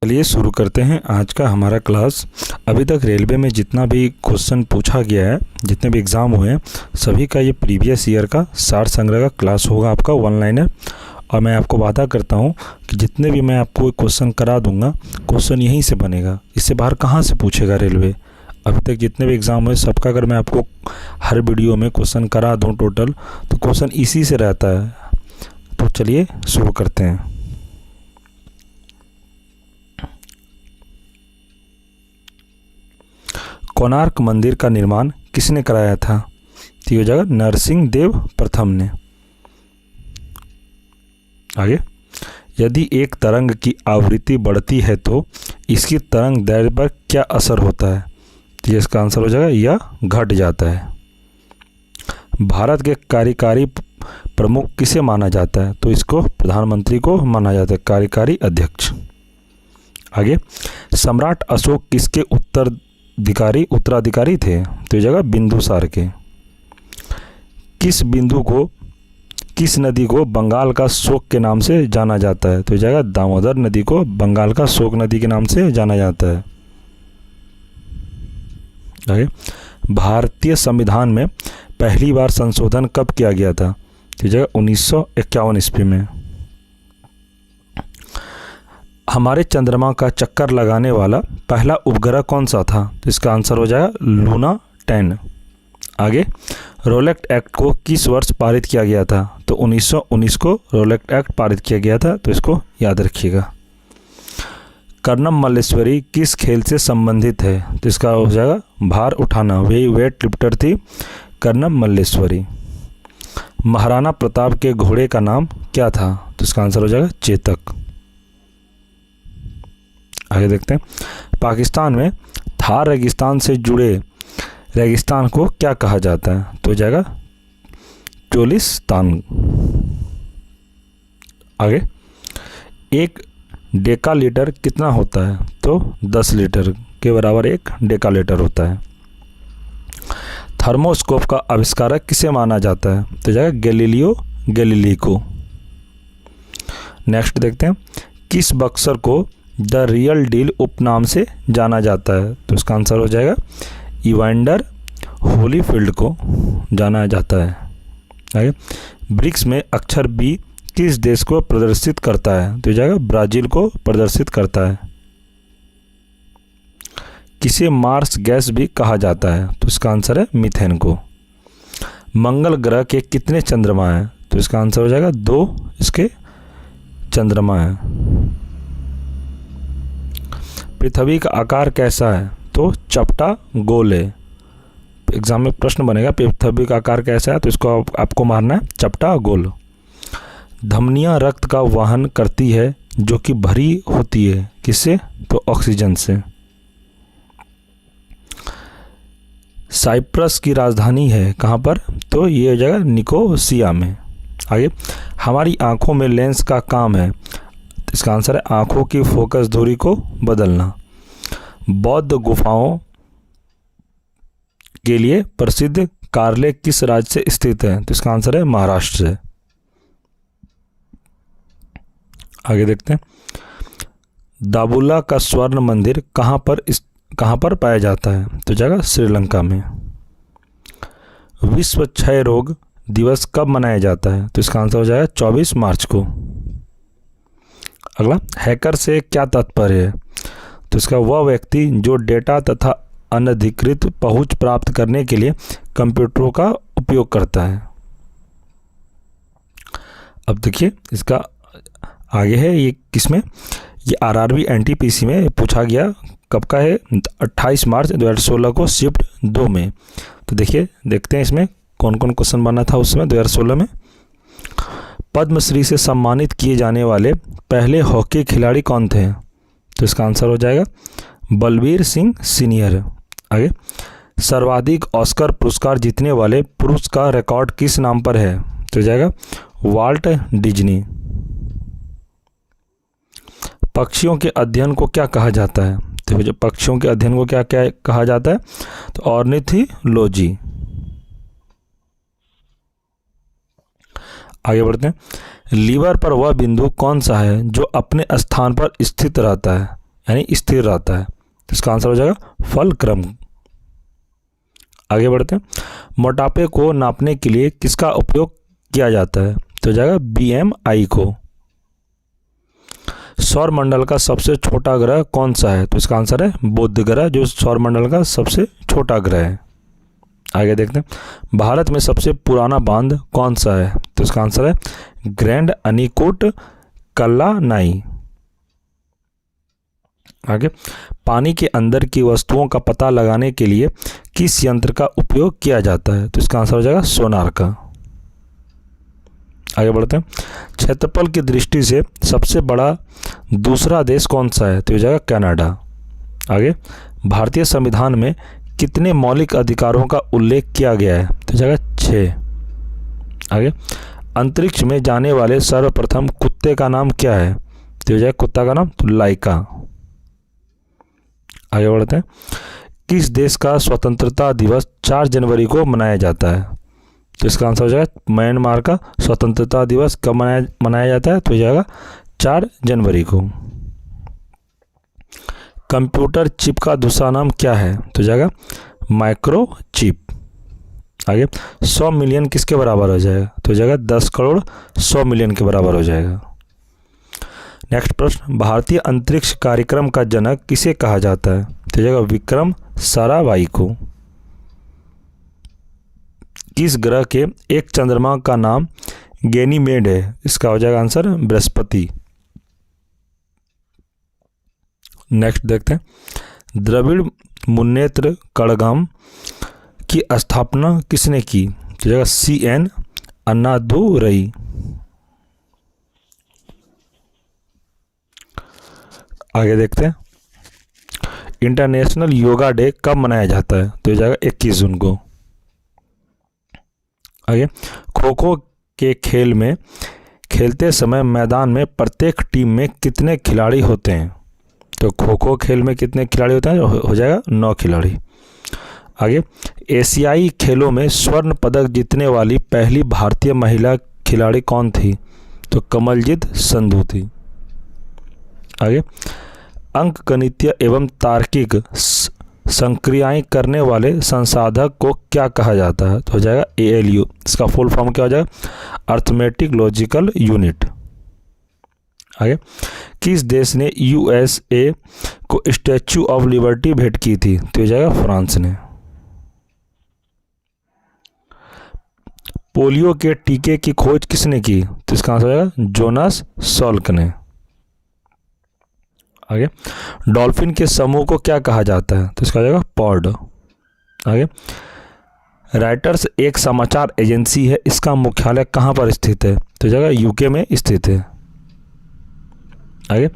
चलिए शुरू करते हैं आज का हमारा क्लास। अभी तक रेलवे में जितना भी क्वेश्चन पूछा गया है, जितने भी एग्ज़ाम हुए हैं, सभी का ये प्रीवियस ईयर का सार संग्रह का क्लास होगा आपका वन लाइनर। और मैं आपको वादा करता हूँ कि जितने भी मैं आपको क्वेश्चन करा दूंगा, क्वेश्चन यहीं से बनेगा। इससे बाहर कहाँ से पूछेगा रेलवे। अभी तक जितने भी एग्ज़ाम हुए सबका अगर मैं आपको हर वीडियो में क्वेश्चन करा दूँ टोटल, तो क्वेश्चन इसी से रहता है। तो चलिए शुरू करते हैं। कोणार्क मंदिर का निर्माण किसने कराया था? तो ये हो जाएगा नरसिंह देव प्रथम ने। आगे, यदि एक तरंग की आवृत्ति बढ़ती है तो इसकी तरंग दैर्ध्य पर क्या असर होता है? तो ये इसका आंसर हो जाएगा यह घट जाता है। भारत के कार्यकारी प्रमुख किसे माना जाता है? तो इसको प्रधानमंत्री को माना जाता है, कार्यकारी अध्यक्ष। आगे, सम्राट अशोक किसके उत्तराधिकारी थे? तो ये जगह बिंदुसार के। किस नदी को बंगाल का शोक के नाम से जाना जाता है? तो ये जगह दामोदर नदी को बंगाल का शोक नदी के नाम से जाना जाता है। आगे, भारतीय संविधान में पहली बार संशोधन कब किया गया था? तो ये जगह 1951 ईस्वी में। हमारे चंद्रमा का चक्कर लगाने वाला पहला उपग्रह कौन सा था? तो इसका आंसर हो जाएगा लूना 10। आगे, रोलेक्ट एक्ट को किस वर्ष पारित किया गया था? तो 1919 को रोलेक्ट एक्ट पारित किया गया था, तो इसको याद रखिएगा। कर्णम मल्लेश्वरी किस खेल से संबंधित है? तो इसका हो जाएगा भार उठाना, वही वेट लिफ्टर थी कर्णम मल्लेश्वरी। महाराणा प्रताप के घोड़े का नाम क्या था? तो इसका आंसर हो जाएगा चेतक। आगे देखते हैं, पाकिस्तान में थार रेगिस्तान से जुड़े रेगिस्तान को क्या कहा जाता है? तो हो जाएगा चोलिस्तान। आगे, एक डेकालीटर कितना होता है? तो 10 लीटर के बराबर एक डेकालीटर होता है। थर्मोस्कोप का आविष्कारक किसे माना जाता है? तो जाएगा गैलीलियो गैलीली को। नेक्स्ट देखते हैं, किस बक्सर को द रियल डील उपनाम से जाना जाता है? तो इसका आंसर हो जाएगा इवांडर होलीफील्ड को जाना जाता है। आगे, ब्रिक्स में अक्षर बी किस देश को प्रदर्शित करता है? तो जाएगा ब्राज़ील को प्रदर्शित करता है। किसे मार्स गैस भी कहा जाता है? तो इसका आंसर है मीथेन को। मंगल ग्रह के कितने चंद्रमा हैं? तो इसका आंसर हो जाएगा 2 इसके चंद्रमा हैं। पृथ्वी का आकार कैसा है? तो चपटा गोल है। एग्जाम में प्रश्न बनेगा पृथ्वी का आकार कैसा है, तो इसको आपको मारना है चपटा गोल। धमनियां रक्त का वहन करती है जो कि भरी होती है किससे? तो ऑक्सीजन से। साइप्रस की राजधानी है कहाँ पर? तो ये हो जाएगा निकोसिया में। आगे, हमारी आंखों में लेंस का काम है, इसका आंसर है आंखों की फोकस दूरी को बदलना। बौद्ध गुफाओं के लिए प्रसिद्ध कार्ले किस राज्य से स्थित है? तो इसका आंसर है महाराष्ट्र से। आगे देखते हैं, दाबुला का स्वर्ण मंदिर कहाँ पर पाया जाता है? तो जगह श्रीलंका में। विश्व क्षय रोग दिवस कब मनाया जाता है? तो इसका आंसर हो जाएगा 24 मार्च को। अगला, हैकर से क्या तात्पर्य है? तो इसका वह व्यक्ति जो डेटा तथा अनधिकृत पहुंच प्राप्त करने के लिए कंप्यूटरों का उपयोग करता है। अब देखिए इसका आगे है, ये किसमें? ये आरआरबी एनटीपीसी में पूछा गया। कब का है? 28 मार्च 2016 को शिफ्ट 2 में। तो देखते हैं इसमें कौन कौन क्वेश्चन बना था उस समय 2016 में। पद्मश्री से सम्मानित किए जाने वाले पहले हॉकी खिलाड़ी कौन थे? तो इसका आंसर हो जाएगा बलबीर सिंह सीनियर। आगे, सर्वाधिक ऑस्कर पुरस्कार जीतने वाले पुरुष का रिकॉर्ड किस नाम पर है? तो जाएगा वाल्ट डिज्नी। पक्षियों के अध्ययन को क्या कहा जाता है? तो जो पक्षियों के अध्ययन को क्या कहा जाता है? तो ऑर्निथोलॉजी। आगे बढ़ते हैं, लीवर पर वह बिंदु कौन सा है जो अपने स्थान पर स्थित रहता है? यानी स्थिर रहता है। तो इसका आंसर हो जाएगा फलक्रम। आगे बढ़ते हैं। मोटापे को नापने के लिए किसका उपयोग किया जाता है? तो हो जाएगा BMI को। सौर मंडल का सबसे छोटा ग्रह कौन सा है? तो इसका आंसर है बुध ग्रह, जो सौर मंडल का सबसे छोटा ग्रह है। आगे देखते हैं। भारत में सबसे पुराना बांध कौन सा है? तो इसका आंसर है ग्रैंड अनीकट कल्लानाई। आगे, पानी के अंदर की वस्तुओं का पता लगाने के लिए किस यंत्र का उपयोग किया जाता है? तो इसका आंसर हो जाएगा सोनार का। आगे बढ़ते हैं। क्षेत्रफल की दृष्टि से सबसे बड़ा दूसरा देश कौन सा है? तो हो जाएगा कनाडा। आगे, भारतीय संविधान में कितने मौलिक अधिकारों का उल्लेख किया गया है? तो हो जाएगा 6। आगे, अंतरिक्ष में जाने वाले सर्वप्रथम कुत्ते का नाम क्या है? तो हो जाएगा कुत्ता का नाम तो लाइका। आगे बढ़ते हैं। किस देश का स्वतंत्रता दिवस 4 जनवरी को मनाया जाता है? तो इसका आंसर हो जाएगा म्यांमार का स्वतंत्रता दिवस कब मनाया जाता है? तो हो जाएगा 4 जनवरी को। कंप्यूटर चिप का दूसरा नाम क्या है? तो हो जाएगा माइक्रो चिप। आगे, 100 मिलियन किसके बराबर हो जाएगा? तो हो जाएगा 10 करोड़ 100 मिलियन के बराबर हो जाएगा। नेक्स्ट प्रश्न। भारतीय अंतरिक्ष कार्यक्रम का जनक किसे कहा जाता है? तो हो जाएगा विक्रम साराभाई को। किस ग्रह के एक चंद्रमा का नाम गैनीमेड है? इसका हो जाएगा आंसर बृहस्पति। नेक्स्ट देखते हैं। द्रविड़ मुन्नेत्र कड़गम की स्थापना किसने की? तो हो जाएगा CN अन्नादुरई। आगे देखते हैं। इंटरनेशनल योगा डे कब मनाया जाता है? तो हो जाएगा 21 जून को। आगे, खो खो के खेल में खेलते समय मैदान में प्रत्येक टीम में कितने खिलाड़ी होते हैं? तो खो खो खेल में कितने खिलाड़ी होते हैं? हो जाएगा 9 खिलाड़ी। आगे, एशियाई खेलों में स्वर्ण पदक जीतने वाली पहली भारतीय महिला खिलाड़ी कौन थी? तो कमलजीत संधू थी। आगे, अंकगणितीय एवं तार्किक संक्रियाएं करने वाले संसाधक को क्या कहा जाता है? तो हो जाएगा ALU। इसका फुल फॉर्म क्या हो जाएगा? Arithmetic logical unit. आगे, किस देश ने USA को स्टैच्यू ऑफ लिबर्टी भेंट की थी? तो हो जाएगा फ्रांस ने। पोलियो के टीके की खोज किसने की? तो इसका आंसर हो जाएगा जोनास सॉल्क ने। आगे, डॉल्फिन के समूह को क्या कहा जाता है? तो इसका हो जाएगा पॉड। आगे, राइटर्स एक समाचार एजेंसी है, इसका मुख्यालय कहाँ पर स्थित है? तो जाएगा UK में स्थित है। आगे,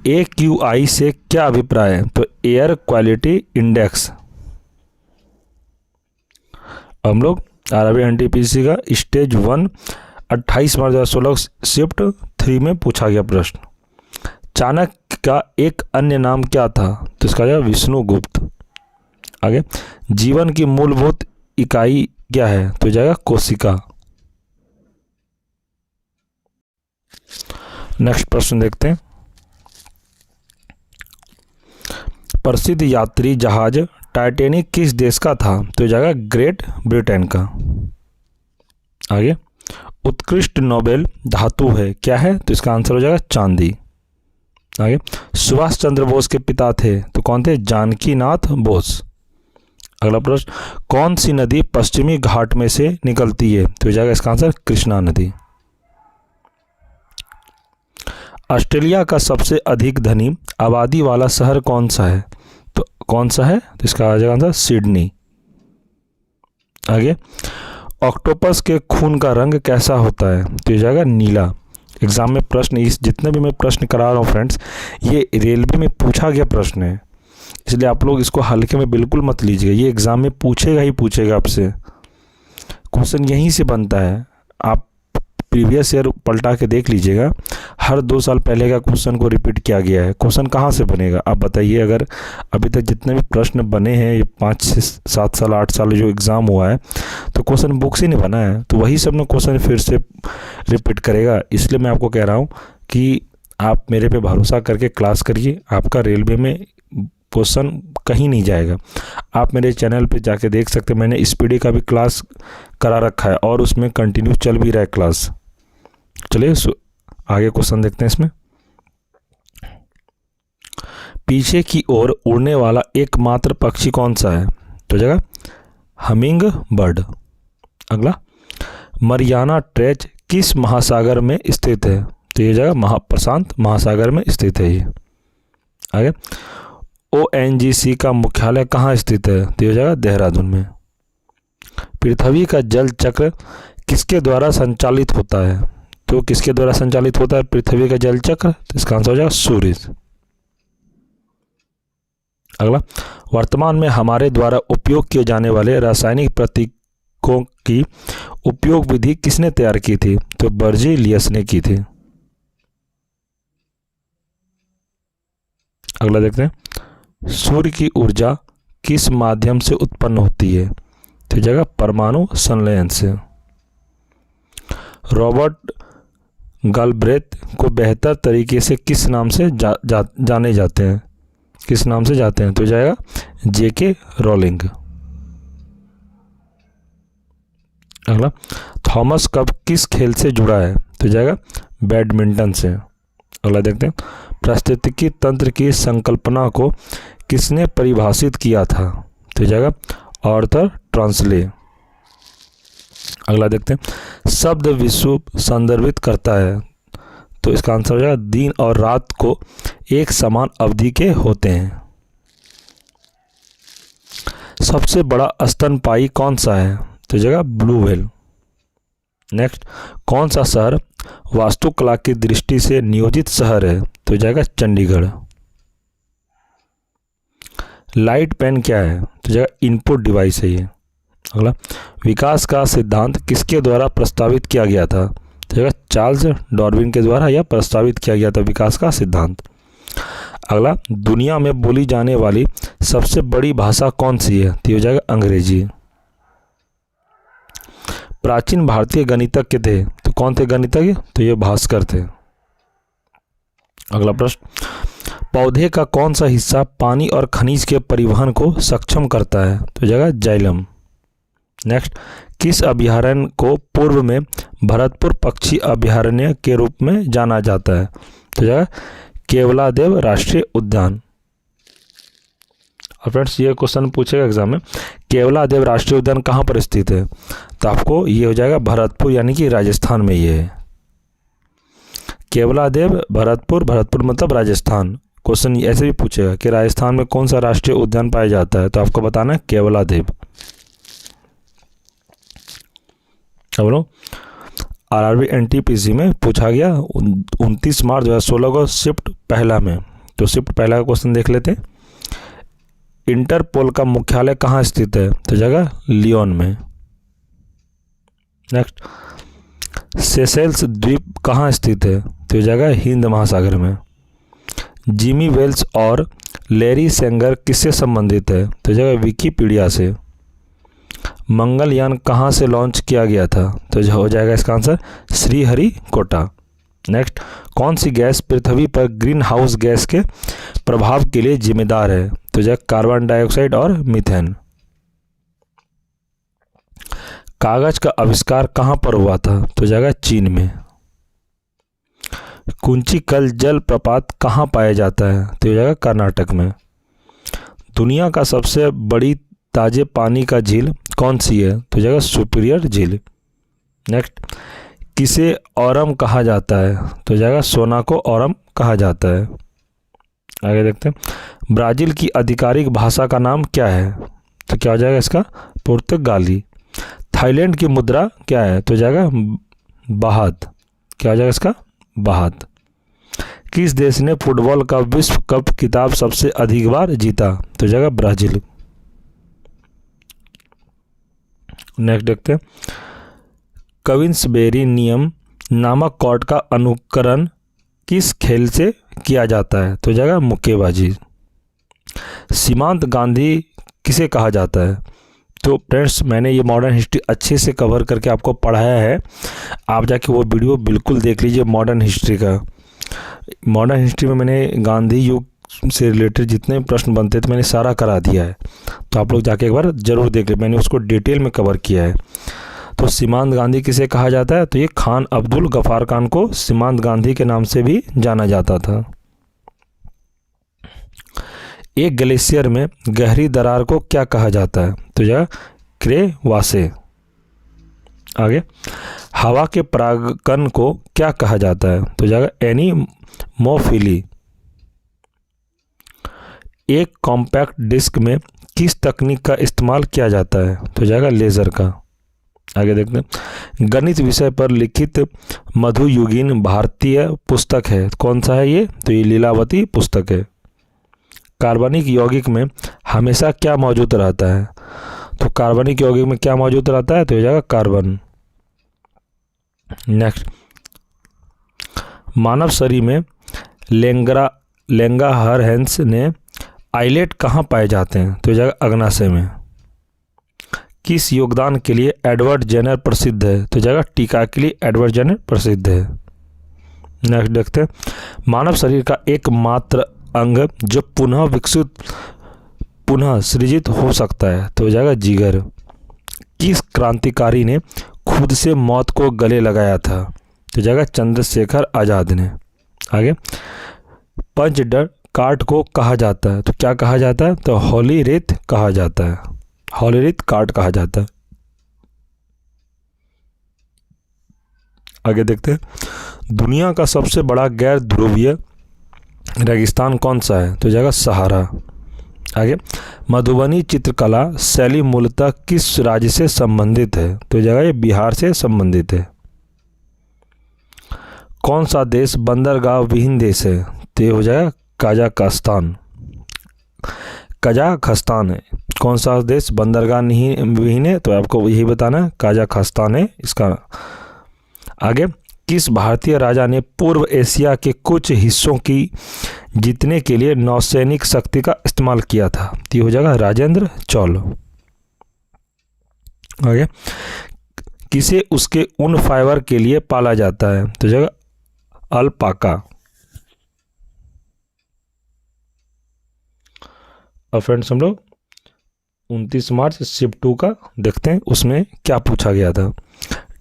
AQI से क्या अभिप्राय है? तो एयर क्वालिटी इंडेक्स। हम लोग RRB NTPC का स्टेज 1 28 मार्च 2016 शिफ्ट 3 में पूछा गया प्रश्न। चाणक्य का एक अन्य नाम क्या था? तो इसका जवाब विष्णुगुप्त। आगे, जीवन की मूलभूत इकाई क्या है? तो जाएगा कोशिका। नेक्स्ट प्रश्न देखते हैं। प्रसिद्ध यात्री जहाज टाइटैनिक किस देश का था? तो जाएगा ग्रेट ब्रिटेन का। आगे, उत्कृष्ट नोबेल धातु है क्या है? तो इसका आंसर हो जाएगा चांदी। आगे, सुभाष चंद्र बोस के पिता थे तो कौन थे? जानकीनाथ बोस। अगला प्रश्न, कौन सी नदी पश्चिमी घाट में से निकलती है? तो हो जाएगा इसका आंसर कृष्णा नदी। ऑस्ट्रेलिया का सबसे अधिक धनी आबादी वाला शहर कौन सा है? तो कौन सा है? तो इसका आ जाएगा आंसर सिडनी। आगे, ऑक्टोपस के खून का रंग कैसा होता है? तो हो जाएगा नीला। एग्जाम में प्रश्न, इस जितने भी मैं प्रश्न करा रहा हूँ फ्रेंड्स, ये रेलवे में पूछा गया प्रश्न है, इसलिए आप लोग इसको हल्के में बिल्कुल मत लीजिएगा। ये एग्जाम में पूछेगा ही पूछेगा आपसे, क्वेश्चन यहीं से बनता है। आप प्रीवियस ईयर पलटा के देख लीजिएगा, हर 2 साल पहले का क्वेश्चन को रिपीट किया गया है। क्वेश्चन कहाँ से बनेगा आप बताइए? अगर अभी तक जितने भी प्रश्न बने हैं ये 5 से 7 साल 8 साल जो एग्ज़ाम हुआ है, तो क्वेश्चन बुक से नहीं बना है, तो वही सब ना क्वेश्चन फिर से रिपीट करेगा। इसलिए मैं आपको कह रहा हूँ कि आप मेरे पे भरोसा करके क्लास करिए, आपका रेलवे में क्वेश्चन कहीं नहीं जाएगा। आप मेरे चैनल पे जाके देख सकते हैं, मैंने स्पीडी का भी क्लास करा रखा है और उसमें कंटिन्यू चल भी रहा है क्लास। चलिए आगे क्वेश्चन देखते हैं। इसमें पीछे की ओर उड़ने वाला एकमात्र पक्षी कौन सा है? तो जगह हमिंग बर्ड। अगला, मरियाना ट्रेंच किस महासागर में स्थित है? तो ये जगह प्रशांत महासागर में स्थित है ये। आगे, ONGC का मुख्यालय कहाँ स्थित है? तो ये जगह देहरादून में। पृथ्वी का जल चक्र किसके द्वारा संचालित होता है? तो किसके द्वारा संचालित होता है पृथ्वी का जल चक्र? तो इसका आंसर हो जाएगा सूर्य। अगला, वर्तमान में हमारे द्वारा उपयोग किए जाने वाले रासायनिक प्रतीकों की उपयोग विधि किसने तैयार की थी? तो बर्जीलियस ने की थी। अगला देखते हैं, सूर्य की ऊर्जा किस माध्यम से उत्पन्न होती है? तो जगह परमाणु संलयन से। रॉबर्ट गालब्रेथ को बेहतर तरीके से किस नाम से जाने जाते हैं? किस नाम से जाते हैं? तो जाएगा JK रोलिंग। अगला, थॉमस कप किस खेल से जुड़ा है? तो जाएगा बैडमिंटन से। अगला देखते हैं, पारिस्थितिकी तंत्र की संकल्पना को किसने परिभाषित किया था? तो जाएगा आर्थर ट्रांसले। अगला देखते हैं, शब्द विश्व संदर्भित करता है? तो इसका आंसर हो जाएगा दिन और रात को एक समान अवधि के होते हैं। सबसे बड़ा स्तनपायी कौन सा है? तो जगह ब्लू व्हेल। नेक्स्ट, कौन सा शहर वास्तुकला की दृष्टि से नियोजित शहर है? तो जाएगा चंडीगढ़। लाइट पेन क्या है? तो जगह इनपुट डिवाइस है ये। अगला, विकास का सिद्धांत किसके द्वारा प्रस्तावित किया गया था? तो जगह चार्ल्स डार्विन के द्वारा यह प्रस्तावित किया गया था विकास का सिद्धांत। अगला, दुनिया में बोली जाने वाली सबसे बड़ी भाषा कौन सी है? तो यह हो जाएगा अंग्रेजी। प्राचीन भारतीय गणितज्ञ थे? तो कौन थे गणितज्ञ? तो ये भास्कर थे। अगला प्रश्न, पौधे का कौन सा हिस्सा पानी और खनिज के परिवहन को सक्षम करता है? तो जगह जाइलम। नेक्स्ट, किस अभयारण्य को पूर्व में भरतपुर पक्षी अभयारण्य के रूप में जाना जाता है? तो जगह केवलादेव राष्ट्रीय उद्यान। और फ्रेंड्स, ये क्वेश्चन पूछेगा एग्जाम में, केवलादेव राष्ट्रीय उद्यान कहाँ पर स्थित है? तो आपको ये हो जाएगा भरतपुर, यानी कि राजस्थान में ये है। केवलादेव भरतपुर, भरतपुर मतलब राजस्थान। क्वेश्चन ऐसे भी पूछेगा कि राजस्थान में कौन सा राष्ट्रीय उद्यान पाया जाता है? तो आपको बताना है केवलादेव। बोलो, RRB NTPC में पूछा गया 29 मार्च 2016 को शिफ्ट पहला में। तो शिफ्ट पहला का क्वेश्चन देख लेते हैं। इंटरपोल का मुख्यालय कहाँ स्थित है? तो जगह लियोन में। नेक्स्ट, सेशेल्स द्वीप कहाँ स्थित है? तो जगह हिंद महासागर में। जिमी वेल्स और लैरी सेंगर किससे संबंधित है? तो जगह विकिपीडिया से। मंगलयान कहाँ से लॉन्च किया गया था? तो हो जाएगा इसका आंसर श्रीहरिकोटा। नेक्स्ट, कौन सी गैस पृथ्वी पर ग्रीन हाउस गैस के प्रभाव के लिए जिम्मेदार है? तो जगह कार्बन डाइऑक्साइड और मीथेन। कागज का आविष्कार कहाँ पर हुआ था? तो जगह चीन में। कुंचिकल जल प्रपात कहाँ पाया जाता है? तो जगह कर्नाटक में। दुनिया का सबसे बड़ी ताजे पानी का झील कौन सी है? तो जगह सुपीरियर झील। नेक्स्ट, किसे औरम कहा जाता है? तो जगह सोना को औरम कहा जाता है। आगे देखते हैं, ब्राज़ील की आधिकारिक भाषा का नाम क्या है? तो क्या हो जाएगा इसका? पुर्तगाली। थाईलैंड की मुद्रा क्या है? तो जाएगा बाहत। क्या हो जाएगा इसका? बाहत। किस देश ने फुटबॉल का विश्व कप खिताब सबसे अधिक बार जीता? तो जाएगा ब्राज़ील। नेक्स्ट देखते हैं, क्वींसबेरी नियम नामक कॉर्ड का अनुकरण किस खेल से किया जाता है? तो जाएगा मुक्केबाजी। सीमांत गांधी किसे कहा जाता है? तो फ्रेंड्स, मैंने ये मॉडर्न हिस्ट्री अच्छे से कवर करके आपको पढ़ाया है, आप जाके वो वीडियो बिल्कुल देख लीजिए मॉडर्न हिस्ट्री का। मॉडर्न हिस्ट्री में मैंने गांधी युग से रिलेटेड जितने प्रश्न बनते थे मैंने सारा करा दिया है, तो आप लोग जाके एक बार ज़रूर देख लें, मैंने उसको डिटेल में कवर किया है। तो सीमांत गांधी किसे कहा जाता है? तो ये खान अब्दुल गफ़ार खान को सीमांत गांधी के नाम से भी जाना जाता था। एक ग्लेशियर में गहरी दरार को क्या कहा जाता है? तो यह क्रेवासे। आगे, हवा के परागकण को क्या कहा जाता है? तो जगह एनीमोफिली। एक कॉम्पैक्ट डिस्क में किस तकनीक का इस्तेमाल किया जाता है? तो जगह लेज़र का। आगे देखते हैं, गणित विषय पर लिखित मधुयुगीन भारतीय पुस्तक है, कौन सा है ये? तो ये लीलावती पुस्तक है। कार्बनिक यौगिक में हमेशा क्या मौजूद रहता है? तो कार्बनिक यौगिक में क्या मौजूद रहता है? तो ये जाएगा कार्बन। नेक्स्ट, मानव शरीर में लेंगाहरहैंस ने आइलेट कहाँ पाए जाते हैं? तो ये जाएगा अग्नाशय में। किस योगदान के लिए एडवर्ड जेनर प्रसिद्ध है? तो जाएगा टीका के लिए एडवर्ड जेनर प्रसिद्ध है। नेक्स्ट देखते हैं, मानव शरीर का एकमात्र अंग जो पुनः विकसित पुनः सृजित हो सकता है? तो जाएगा जिगर। किस क्रांतिकारी ने खुद से मौत को गले लगाया था? तो जाएगा चंद्रशेखर आज़ाद ने। आगे, पंचडर कार्ड को कहा जाता है, तो क्या कहा जाता है? तो होली रेत कहा जाता है, होली रेत कार्ड कहा जाता है। आगे देखते हैं, दुनिया का सबसे बड़ा गैर ध्रुवीय रेगिस्तान कौन सा है? तो जाएगा सहारा। आगे, मधुबनी चित्रकला शैली मूलतः किस राज्य से संबंधित है? तो जाएगा ये बिहार से संबंधित है। कौन सा देश बंदरगाह विहीन देश है? तो ये हो जाएगा कजाकिस्तान। कजाकिस्तान है। कौन सा देश बंदरगाह विहीन है? तो आपको यही बताना है, कजाकिस्तान है इसका। आगे, किस भारतीय राजा ने पूर्व एशिया के कुछ हिस्सों की जीतने के लिए नौसैनिक शक्ति का इस्तेमाल किया था? तो हो जाएगा राजेंद्र चोल। आगे, किसे उसके ऊन फाइबर के लिए पाला जाता है? तो जगह अल्पाका। अब फ्रेंड्स हम लोग 29 मार्च शिफ्ट 2 का देखते हैं, उसमें क्या पूछा गया था।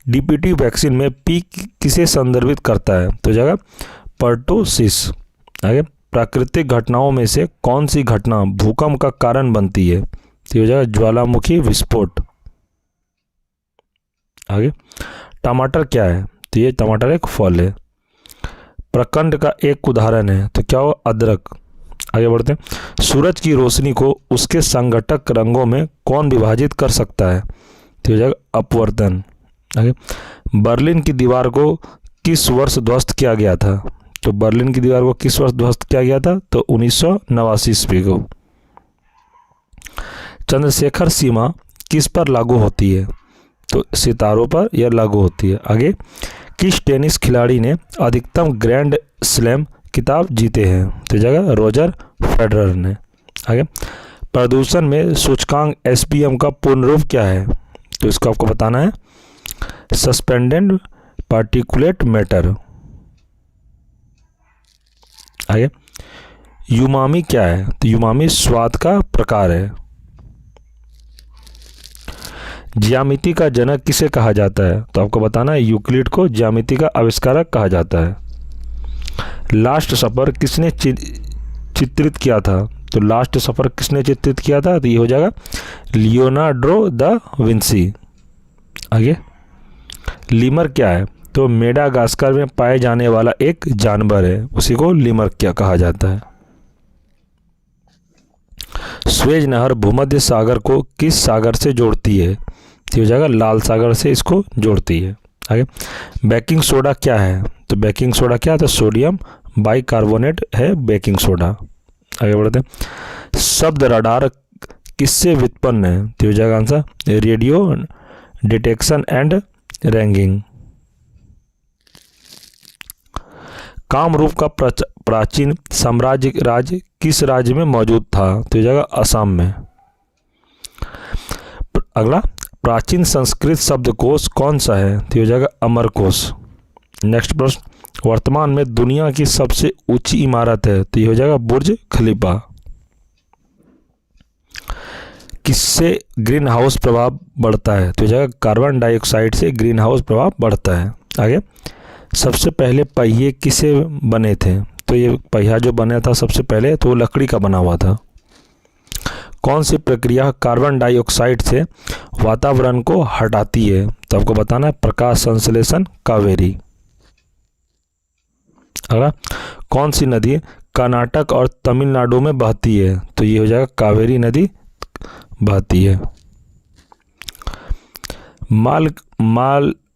डीपीटी वैक्सीन में पी किसे संदर्भित करता है? तो जगह पर्टोसिस। आगे, प्राकृतिक घटनाओं में से कौन सी घटना भूकंप का कारण बनती है? तो हो जाएगा ज्वालामुखी विस्फोट। आगे, टमाटर क्या है? तो ये टमाटर एक फल है। प्रकंड का एक उदाहरण है, तो क्या हो? अदरक। आगे बढ़ते हैं, सूरज की रोशनी को उसके संघटक रंगों में कौन विभाजित कर सकता है? तो हो जाएगा अपवर्तन। आगे, बर्लिन की दीवार को किस वर्ष ध्वस्त किया गया था? तो बर्लिन की दीवार को किस वर्ष ध्वस्त किया गया था? तो 1989 ईस्वी को। चंद्रशेखर सीमा किस पर लागू होती है? तो सितारों पर यह लागू होती है। आगे, किस टेनिस खिलाड़ी ने अधिकतम ग्रैंड स्लैम खिताब जीते हैं? तो जगह रोजर फेडरर ने। आगे, प्रदूषण में सूचकांक एसपीएम का पूर्ण रूप क्या है? तो इसको आपको बताना है, सस्पेंडेड पार्टिकुलेट मैटर। आगे, युमामी क्या है? तो युमामी स्वाद का प्रकार है। ज्यामिति का जनक किसे कहा जाता है? तो आपको बताना है, यूक्लिड को ज्यामिति का आविष्कारक कहा जाता है। लास्ट सफर किसने चित्रित किया था? तो लास्ट सफर किसने चित्रित किया था? तो ये हो जाएगा लियोनार्डो दा विंसी। आगे, लीमर क्या है? तो मेडागास्कर में पाए जाने वाला एक जानवर है, उसी को लीमर क्या कहा जाता है। स्वेज नहर भूमध्य सागर को किस सागर से जोड़ती है? तो हो जाएगा लाल सागर से इसको जोड़ती है। आगे, बेकिंग सोडा क्या है? तो बेकिंग सोडा क्या है? तो सोडियम बाइकार्बोनेट है बेकिंग सोडा। आगे बढ़ते हैं, शब्द रडार किससे व्युत्पन्न है? तो हो जाएगा answer radio detection and ragging. Kamrup का प्राचीन साम्राज्य राज्य किस राज्य में मौजूद था? तो जगह असम में। अगला, प्राचीन संस्कृत शब्दकोश कौन सा है? तो जगह अमरकोश। नेक्स्ट प्रश्न, वर्तमान में दुनिया की सबसे ऊंची इमारत है? तो ये हो जाएगा बुर्ज खलीफा। किससे ग्रीन हाउस प्रभाव बढ़ता है? तो ये जाएगा कार्बन डाइऑक्साइड से ग्रीन हाउस प्रभाव बढ़ता है। आगे, सबसे पहले पहिए किसे बने थे? तो ये पहिया जो बना था सबसे पहले तो वो लकड़ी का बना हुआ था। कौन सी प्रक्रिया कार्बन डाइऑक्साइड से वातावरण को हटाती है? तो आपको बताना है प्रकाश संश्लेषण कावेरी। अगला, कौन सी नदी कर्नाटक और तमिलनाडु में बहती है? तो ये हो जाएगा कावेरी नदी बहती है।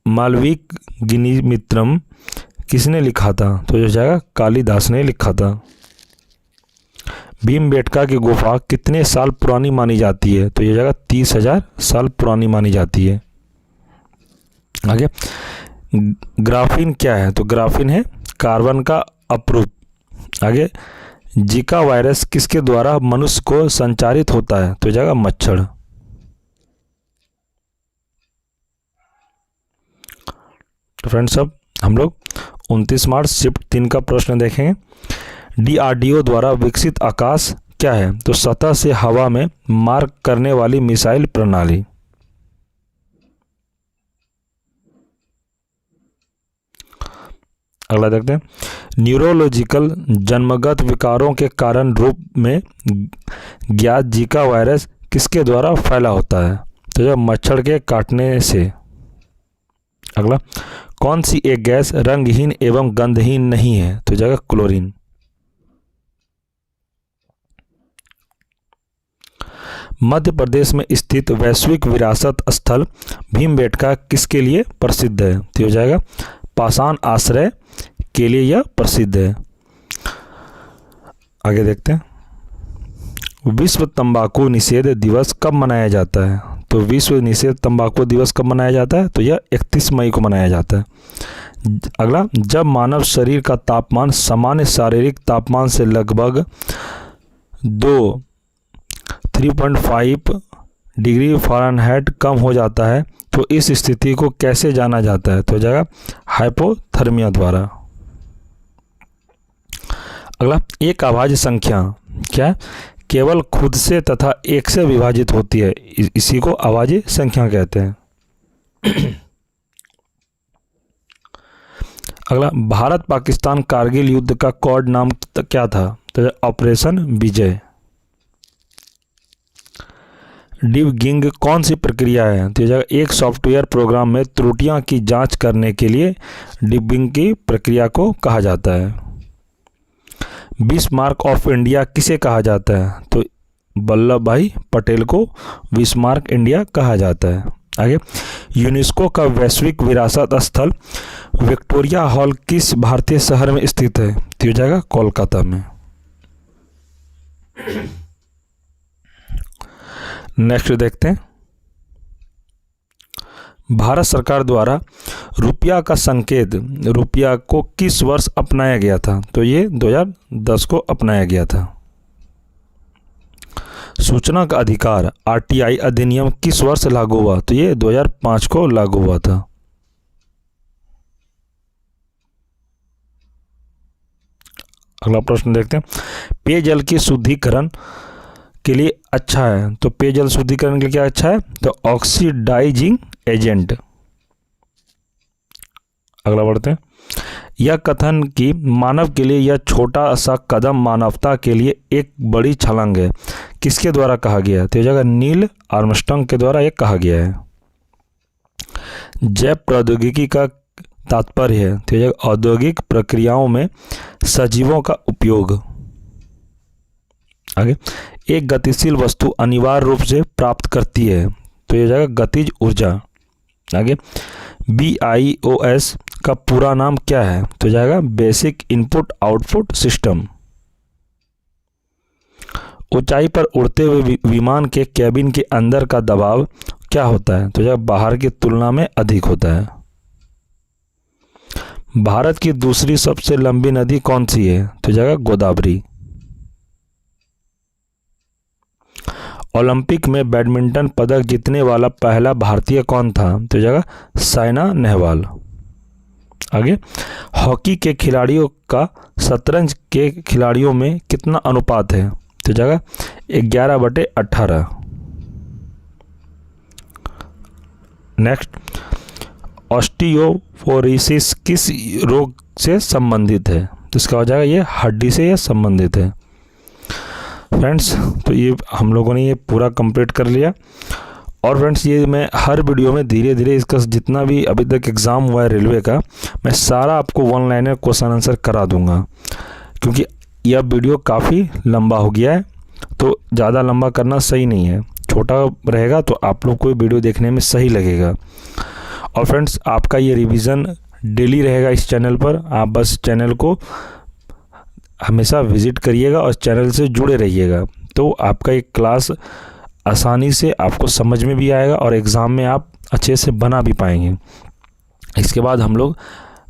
मालविकग्निमित्रम किसने लिखा था? तो ये हो जाएगा कालिदास ने लिखा था। भीमबेटका की गुफा कितने साल पुरानी मानी जाती है? तो ये जगह 30,000 साल पुरानी मानी जाती है। आगे, ग्राफीन क्या है? तो ग्राफीन है कार्बन का अपरूप। आगे, जीका वायरस किसके द्वारा मनुष्य को संचारित होता है? तो ये जगह मच्छर। तो फ्रेंड्स, अब हम लोग 29 मार्च शिफ्ट 3 का प्रश्न देखेंगे। DRDO द्वारा विकसित आकाश क्या है? तो सतह से हवा में मार करने वाली मिसाइल प्रणाली। अगला देखते हैं, न्यूरोलॉजिकल जन्मगत विकारों के कारण रूप में ज्ञात जीका वायरस किसके द्वारा फैला होता है? तो जब मच्छर के काटने से। अगला, कौन सी एक गैस रंगहीन एवं गंधहीन नहीं है? तो जगह क्लोरीन। मध्य प्रदेश में स्थित वैश्विक विरासत स्थल भीमबेटका किसके लिए प्रसिद्ध है? तो हो जाएगा पाषाण आश्रय के लिए यह प्रसिद्ध है। आगे देखते हैं, विश्व तंबाकू निषेध दिवस कब मनाया जाता है? तो विश्व निषेध तंबाकू दिवस कब मनाया जाता है? तो यह 31 मई को मनाया जाता है। अगला, जब मानव शरीर का तापमान सामान्य शारीरिक तापमान से लगभग 3.5 डिग्री फ़ारेनहाइट कम हो जाता है तो इस स्थिति को कैसे जाना जाता है? तो हो जाएगा हाइपोथर्मिया द्वारा। अगला, एक अभाज्य संख्या क्या है? केवल खुद से तथा एक से विभाजित होती है, इसी को अभाज्य संख्या कहते हैं। अगला, भारत पाकिस्तान कारगिल युद्ध का कोड नाम क्या था? तो ऑपरेशन विजय। डिबगिंग कौन सी प्रक्रिया है? तो एक सॉफ्टवेयर प्रोग्राम में त्रुटियां की जांच करने के लिए डिबगिंग की प्रक्रिया को कहा जाता है। बिस्मार्क ऑफ इंडिया किसे कहा जाता है? तो वल्लभ भाई पटेल को बिस्मार्क इंडिया कहा जाता है। आगे, यूनेस्को का वैश्विक विरासत स्थल विक्टोरिया हॉल किस भारतीय शहर में स्थित है? तो हो जाएगा कोलकाता में। नेक्स्ट देखते हैं, भारत सरकार द्वारा रुपया का संकेत रुपया को किस वर्ष अपनाया गया था? तो ये 2010 को अपनाया गया था। सूचना का अधिकार RTI अधिनियम किस वर्ष लागू हुआ? तो ये 2005 को लागू हुआ था। अगला प्रश्न देखते हैं, पेयजल की शुद्धिकरण के लिए अच्छा है? तो पेयजल शुद्धिकरण के लिए क्या अच्छा है? तो ऑक्सीडाइजिंग एजेंट। अगला बढ़ते हैं, यह कथन कि मानव के लिए यह छोटा सा कदम मानवता के लिए एक बड़ी छलांग है किसके द्वारा कहा गया है? तो जगह नील आर्मस्ट्रांग के द्वारा यह कहा गया है। जैव प्रौद्योगिकी का तात्पर्य है? तो जगह औद्योगिक प्रक्रियाओं में सजीवों का उपयोग। आगे, एक गतिशील वस्तु अनिवार्य रूप से प्राप्त करती है? तो ये जाएगा गतिज ऊर्जा। आगे, BIOS का पूरा नाम क्या है? तो जाएगा बेसिक इनपुट आउटपुट सिस्टम। ऊंचाई पर उड़ते हुए विमान के कैबिन के अंदर का दबाव क्या होता है? तो जाएगा बाहर की तुलना में अधिक होता है। भारत की दूसरी सबसे लंबी नदी कौन सी है? तो जाएगा गोदावरी। ओलंपिक में बैडमिंटन पदक जीतने वाला पहला भारतीय कौन था? तो जगह साइना नेहवाल। आगे, हॉकी के खिलाड़ियों का शतरंज के खिलाड़ियों में कितना अनुपात है? तो जगह 11/18। नेक्स्ट, ऑस्टियोपोरोसिस किस रोग से संबंधित है? तो इसका हो जाएगा ये हड्डी से यह संबंधित है। फ्रेंड्स, तो ये हम लोगों ने ये पूरा कंप्लीट कर लिया। और फ्रेंड्स, ये मैं हर वीडियो में धीरे धीरे इसका जितना भी अभी तक एग्ज़ाम हुआ है रेलवे का, मैं सारा आपको वन लाइनर क्वेश्चन आंसर करा दूंगा, क्योंकि यह वीडियो काफ़ी लंबा हो गया है, तो ज़्यादा लंबा करना सही नहीं है। छोटा रहेगा तो आप लोग को वीडियो देखने में सही लगेगा। और फ्रेंड्स, आपका ये रिवीजन डेली रहेगा इस चैनल पर। आप बस चैनल को हमेशा विजिट करिएगा और चैनल से जुड़े रहिएगा, तो आपका एक क्लास आसानी से आपको समझ में भी आएगा और एग्ज़ाम में आप अच्छे से बना भी पाएंगे। इसके बाद हम लोग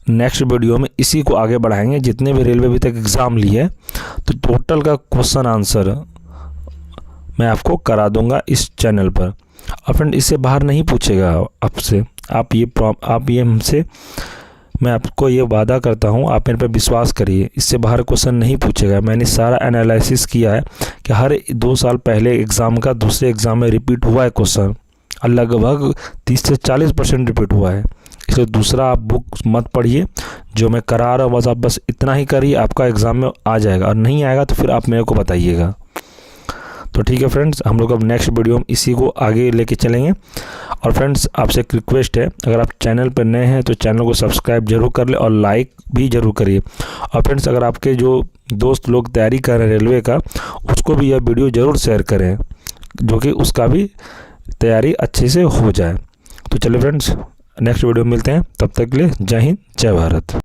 नेक्स्ट वीडियो में इसी को आगे बढ़ाएंगे। जितने भी रेलवे अभी तक एग्ज़ाम लिए तो टोटल का क्वेश्चन आंसर मैं आपको करा दूंगा इस चैनल पर। और फ्रेंड, इससे बाहर नहीं पूछेगा आपसे, आप ये हमसे, मैं आपको ये वादा करता हूँ, आप मेरे पे विश्वास करिए, इससे बाहर क्वेश्चन नहीं पूछेगा। मैंने सारा एनालिसिस किया है कि हर 2 साल पहले एग्ज़ाम का दूसरे एग्ज़ाम में रिपीट हुआ है क्वेश्चन, और लगभग 30 से 40% रिपीट हुआ है। इसलिए दूसरा आप बुक मत पढ़िए, जो मैं करा रहा हूँ बस इतना ही करिए, आपका एग्ज़ाम में आ जाएगा। और नहीं आएगा तो फिर आप मेरे को बताइएगा। तो ठीक है फ्रेंड्स, हम लोग अब नेक्स्ट वीडियो में इसी को आगे लेके चलेंगे। और फ्रेंड्स, आपसे एक रिक्वेस्ट है, अगर आप चैनल पर नए हैं तो चैनल को सब्सक्राइब जरूर कर ले और लाइक भी जरूर करिए। और फ्रेंड्स, अगर आपके जो दोस्त लोग तैयारी कर रहे हैं रेलवे का, उसको भी यह वीडियो ज़रूर शेयर करें, जो कि उसका भी तैयारी अच्छे से हो जाए। तो चलिए फ्रेंड्स, नेक्स्ट वीडियो में मिलते हैं, तब तक के लिए जय हिंद, जय भारत।